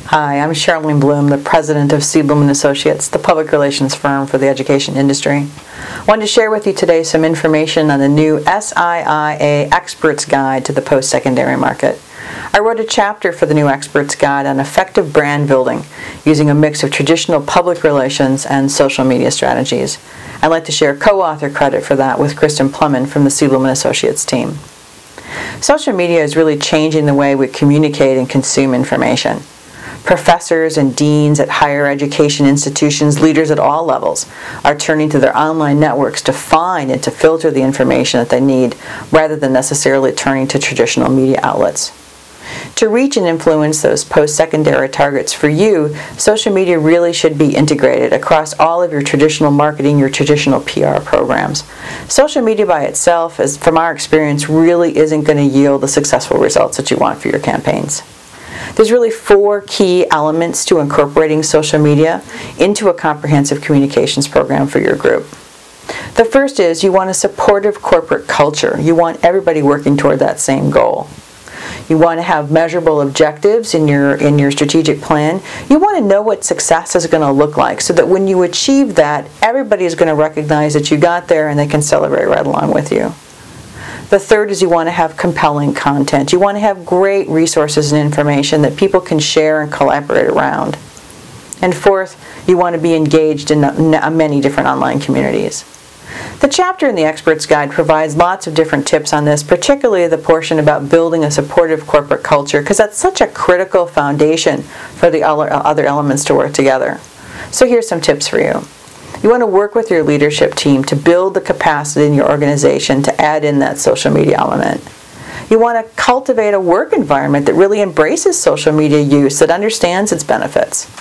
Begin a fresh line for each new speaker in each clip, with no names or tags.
Hi, I'm Charlene Bloom, the president of C. Bloom & Associates, the public relations firm for the education industry. I wanted to share with you today some information on the new SIIA Experts Guide to the Post-Secondary Market. I wrote a chapter for the new Experts Guide on effective brand building using a mix of traditional public relations and social media strategies. I'd like to share co-author credit for that with Kristen Plumman from the C. Bloom & Associates team. Social media is really changing the way we communicate and consume information. Professors and deans at higher education institutions, leaders at all levels, are turning to their online networks to find and to filter the information that they need, rather than necessarily turning to traditional media outlets. To reach and influence those post-secondary targets for you, social media really should be integrated across all of your traditional marketing, your traditional PR programs. Social media by itself, from our experience, really isn't going to yield the successful results that you want for your campaigns. There's really 4 key elements to incorporating social media into a comprehensive communications program for your group. The first is you want a supportive corporate culture. You want everybody working toward that same goal. You want to have measurable objectives in your strategic plan. You want to know what success is going to look like so that when you achieve that, everybody is going to recognize that you got there and they can celebrate right along with you. The third is you want to have compelling content. You want to have great resources and information that people can share and collaborate around. And fourth, you want to be engaged in many different online communities. The chapter in the Experts Guide provides lots of different tips on this, particularly the portion about building a supportive corporate culture, because that's such a critical foundation for the other elements to work together. So here's some tips for you. You want to work with your leadership team to build the capacity in your organization to add in that social media element. You want to cultivate a work environment that really embraces social media use, that understands its benefits.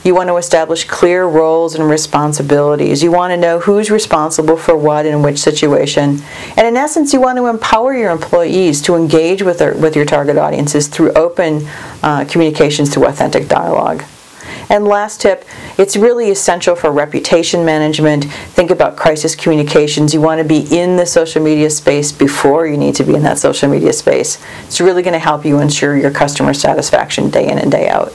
You want to establish clear roles and responsibilities. You want to know who's responsible for what in which situation. And in essence, you want to empower your employees to engage with your target audiences through open communications, through authentic dialogue. And last tip, it's really essential for reputation management. Think about crisis communications. You want to be in the social media space before you need to be in that social media space. It's really going to help you ensure your customer satisfaction day in and day out.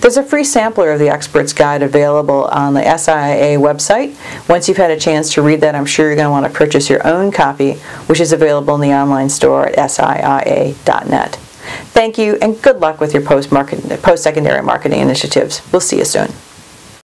There's a free sampler of the Experts Guide available on the SIIA website. Once you've had a chance to read that, I'm sure you're going to want to purchase your own copy, which is available in the online store at SIIA.net. Thank you, and good luck with your post-secondary marketing initiatives. We'll see you soon.